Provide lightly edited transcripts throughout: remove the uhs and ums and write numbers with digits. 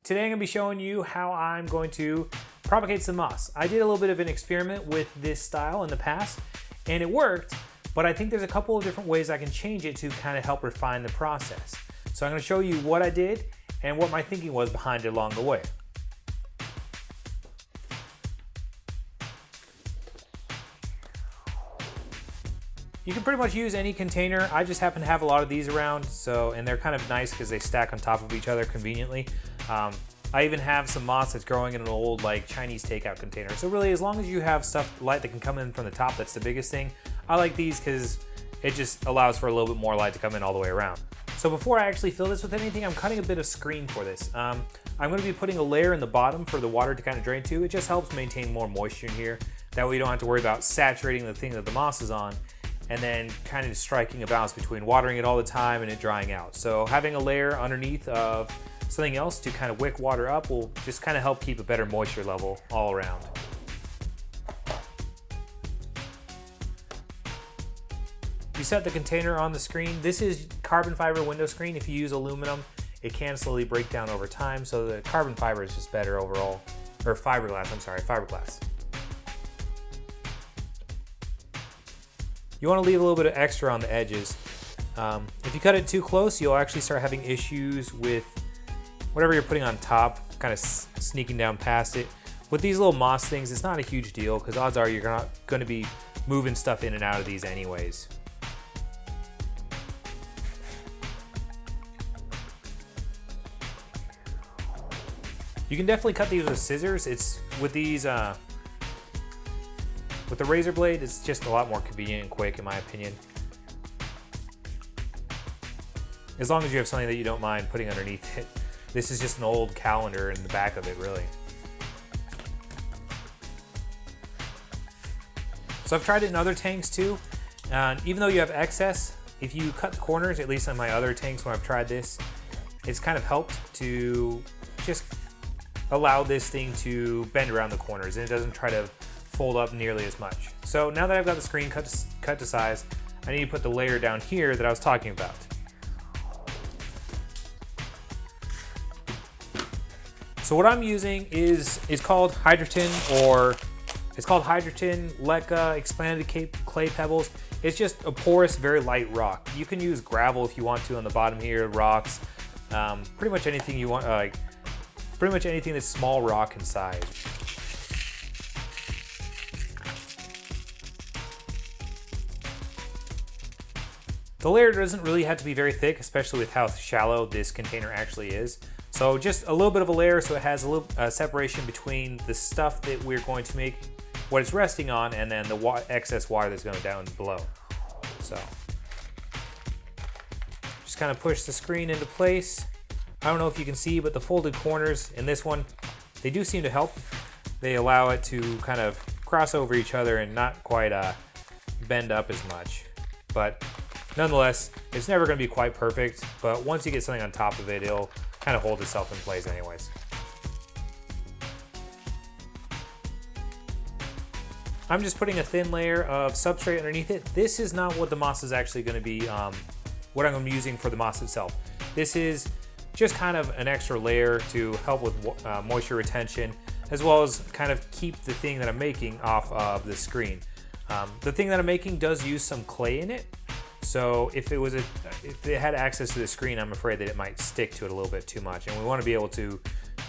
Today I'm going to be showing you how I'm going to propagate some moss. I did a little bit of an experiment with this style in the past and it worked, but I think there's a couple of different ways I can change it to kind of help refine the process. So I'm going to show you what I did and what my thinking was behind it along the way. You can pretty much use any container. I just happen to have a lot of these around, and they're kind of nice because they stack on top of each other conveniently. I even have some moss that's growing in an old Chinese takeout container. So really, as long as you have light that can come in from the top, that's the biggest thing. I like these because it just allows for a little bit more light to come in all the way around. So before I actually fill this with anything, I'm cutting a bit of screen for this. I'm going to be putting a layer in the bottom for the water to kind of drain to. It just helps maintain more moisture in here. That way you don't have to worry about saturating the thing that the moss is on and then kind of striking a balance between watering it all the time and it drying out. So having a layer underneath of something else to kind of wick water up will just kind of help keep a better moisture level all around. You set the container on the screen. This is carbon fiber window screen. If you use aluminum, it can slowly break down over time, so the carbon fiber is just better overall. Or fiberglass, I'm sorry, fiberglass. You want to leave a little bit of extra on the edges. If you cut it too close, you'll actually start having issues with whatever you're putting on top, kind of sneaking down past it. With these little moss things, it's not a huge deal because odds are you're not going to be moving stuff in and out of these anyways. You can definitely cut these with scissors. It's with these with the razor blade, it's just a lot more convenient and quick in my opinion. As long as you have something that you don't mind putting underneath it. This is just an old calendar in the back of it, really. So I've tried it in other tanks too. Even though you have excess, if you cut the corners, at least on my other tanks when I've tried this, it's kind of helped to just allow this thing to bend around the corners and it doesn't try to fold up nearly as much. So now that I've got the screen cut to size, I need to put the layer down here that I was talking about. So what I'm using is called Hydrogen, or it's called Hydrogen Leca Expanded Clay Pebbles. It's just a porous, very light rock. You can use gravel if you want to on the bottom here, rocks, pretty much anything you want, pretty much anything that's small rock in size. The layer doesn't really have to be very thick, especially with how shallow this container actually is. So just a little bit of a layer so it has a little separation between the stuff that we're going to make what it's resting on and then the excess water that's going down below. So just kind of push the screen into place. I don't know if you can see, but the folded corners in this one, they do seem to help. They allow it to kind of cross over each other and not quite bend up as much. But nonetheless, it's never going to be quite perfect, but once you get something on top of it, it'll kind of hold itself in place anyways. I'm just putting a thin layer of substrate underneath it. This is not what the moss is actually going to be, what I'm going to be using for the moss itself. This is just kind of an extra layer to help with moisture retention, as well as kind of keep the thing that I'm making off of the screen. The thing that I'm making does use some clay in it. So if it had access to the screen, I'm afraid that it might stick to it a little bit too much. And we want to be able to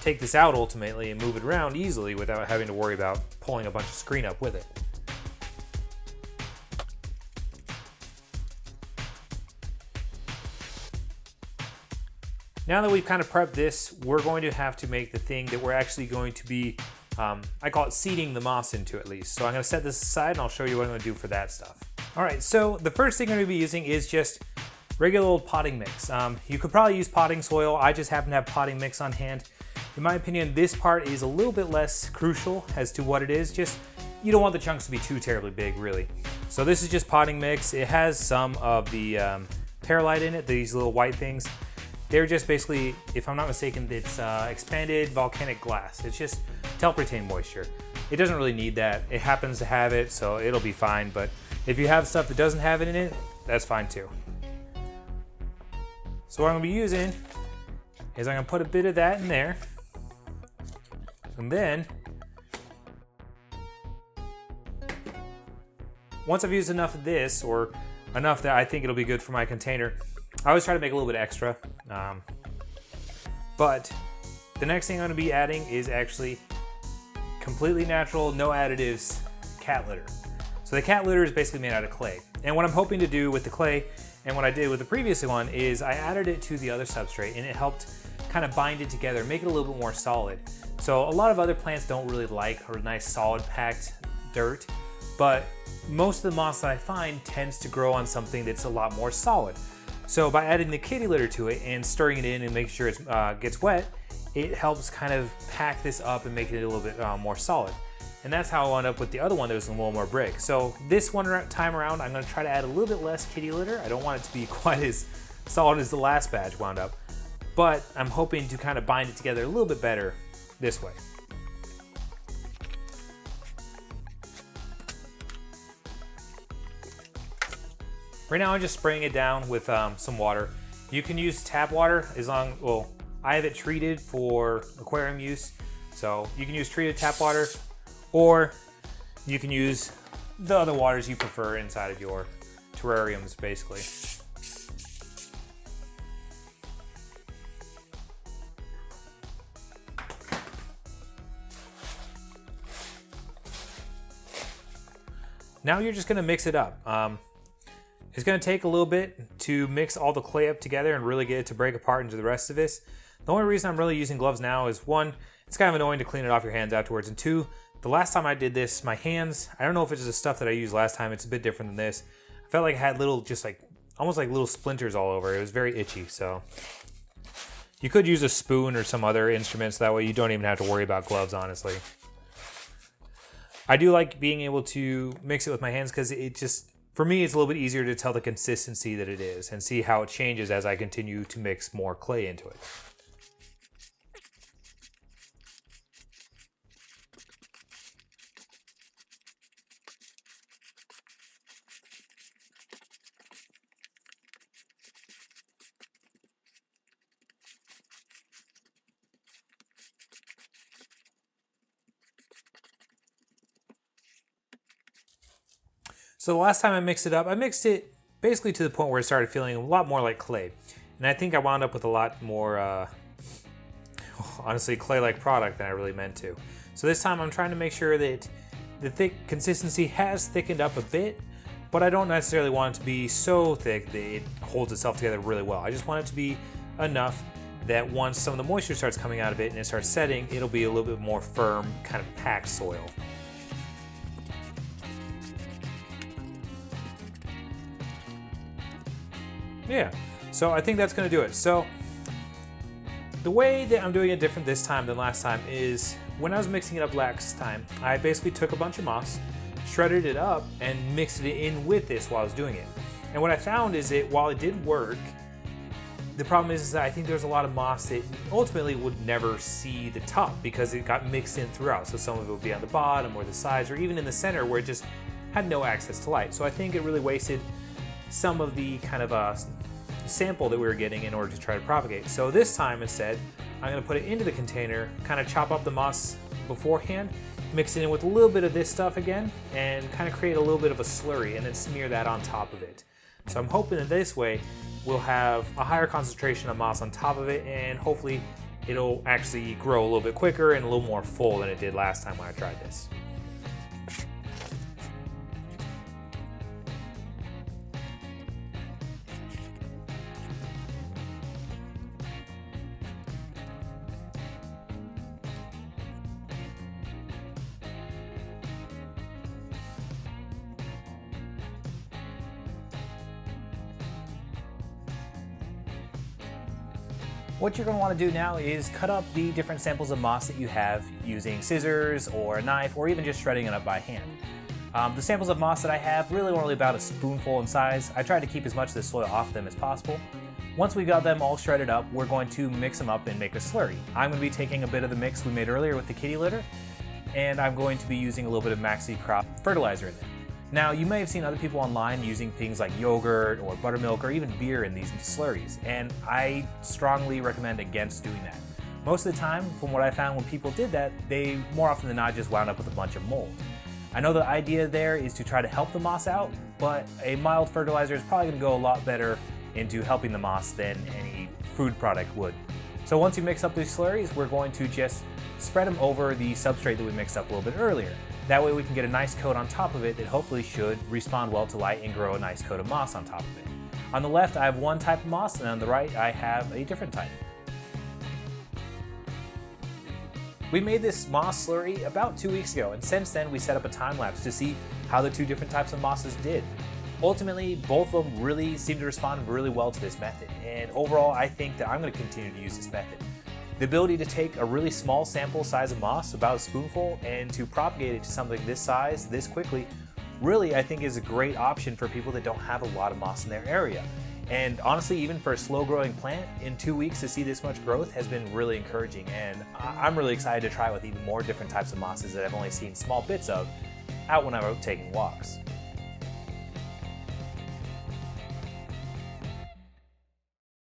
take this out ultimately and move it around easily without having to worry about pulling a bunch of screen up with it. Now that we've kind of prepped this, we're going to have to make the thing that we're actually going to be, I call it seeding the moss into at least. So I'm going to set this aside and I'll show you what I'm going to do for that stuff. All right, so the first thing I'm going to be using is just regular old potting mix. You could probably use potting soil. I just happen to have potting mix on hand. In my opinion, this part is a little bit less crucial as to what it is. Just, you don't want the chunks to be too terribly big, really. So this is just potting mix. It has some of the perlite in it, these little white things. They're just basically, if I'm not mistaken, it's expanded volcanic glass. It's just to help retain moisture. It doesn't really need that. It happens to have it, so it'll be fine. But if you have stuff that doesn't have it in it, that's fine too. So what I'm gonna be using is I'm gonna put a bit of that in there. And then, once I've used enough of this, or enough that I think it'll be good for my container, I always try to make a little bit extra. But the next thing I'm going to be adding is actually completely natural, no additives cat litter. So the cat litter is basically made out of clay. And what I'm hoping to do with the clay, and what I did with the previous one, is I added it to the other substrate and it helped kind of bind it together, make it a little bit more solid. So a lot of other plants don't really like a nice solid packed dirt, but most of the moss that I find tends to grow on something that's a lot more solid. So by adding the kitty litter to it and stirring it in and making sure it gets wet, it helps kind of pack this up and make it a little bit more solid. And that's how I wound up with the other one that was a little more brick. So this one time around, I'm gonna try to add a little bit less kitty litter. I don't want it to be quite as solid as the last batch wound up, but I'm hoping to kind of bind it together a little bit better this way. Right now I'm just spraying it down with some water. You can use tap water as long, well, I have it treated for aquarium use. So you can use treated tap water, or you can use the other waters you prefer inside of your terrariums, basically. Now you're just gonna mix it up. It's gonna take a little bit to mix all the clay up together and really get it to break apart into the rest of this. The only reason I'm really using gloves now is, one, it's kind of annoying to clean it off your hands afterwards, and two, the last time I did this, my hands, I don't know if it's the stuff that I used last time, it's a bit different than this. I felt like it had little, just like, almost like little splinters all over. It was very itchy, so. You could use a spoon or some other instruments, that way you don't even have to worry about gloves, honestly. I do like being able to mix it with my hands because it just, for me, it's a little bit easier to tell the consistency that it is and see how it changes as I continue to mix more clay into it. So the last time I mixed it up, I mixed it basically to the point where it started feeling a lot more like clay. And I think I wound up with a lot more, honestly, clay-like product than I really meant to. So this time I'm trying to make sure that the thick consistency has thickened up a bit, but I don't necessarily want it to be so thick that it holds itself together really well. I just want it to be enough that once some of the moisture starts coming out of it and it starts setting, it'll be a little bit more firm, kind of packed soil. Yeah, so I think that's gonna do it. So the way that I'm doing it different this time than last time is, when I was mixing it up last time, I basically took a bunch of moss, shredded it up, and mixed it in with this while I was doing it. And what I found is that while it did work, the problem is that I think there's a lot of moss that ultimately would never see the top because it got mixed in throughout. So some of it would be on the bottom or the sides or even in the center where it just had no access to light. So I think it really wasted some of the kind of sample that we were getting in order to try to propagate. So this time instead, I'm gonna put it into the container, kind of chop up the moss beforehand, mix it in with a little bit of this stuff again, and kind of create a little bit of a slurry and then smear that on top of it. So I'm hoping that this way we'll have a higher concentration of moss on top of it, and hopefully it'll actually grow a little bit quicker and a little more full than it did last time when I tried this. What you're going to want to do now is cut up the different samples of moss that you have using scissors or a knife, or even just shredding it up by hand. The samples of moss that I have really only about a spoonful in size. I tried to keep as much of the soil off them as possible. Once we got them all shredded up, we're going to mix them up and make a slurry. I'm going to be taking a bit of the mix we made earlier with the kitty litter, and I'm going to be using a little bit of maxi crop fertilizer in there. Now, you may have seen other people online using things like yogurt or buttermilk or even beer in these slurries, and I strongly recommend against doing that. Most of the time, from what I found when people did that, they more often than not just wound up with a bunch of mold. I know the idea there is to try to help the moss out, but a mild fertilizer is probably going to go a lot better into helping the moss than any food product would. So once you mix up these slurries, we're going to just spread them over the substrate that we mixed up a little bit earlier. That way we can get a nice coat on top of it that hopefully should respond well to light and grow a nice coat of moss on top of it. On the left, I have one type of moss, and on the right, I have a different type. We made this moss slurry about 2 weeks ago, and since then we set up a time lapse to see how the two different types of mosses did. Ultimately, both of them really seem to respond really well to this method, and overall I think that I'm going to continue to use this method. The ability to take a really small sample size of moss, about a spoonful, and to propagate it to something this size, this quickly, really I think is a great option for people that don't have a lot of moss in their area. And honestly, even for a slow growing plant, in 2 weeks to see this much growth has been really encouraging, and I'm really excited to try with even more different types of mosses that I've only seen small bits of out when I'm out taking walks.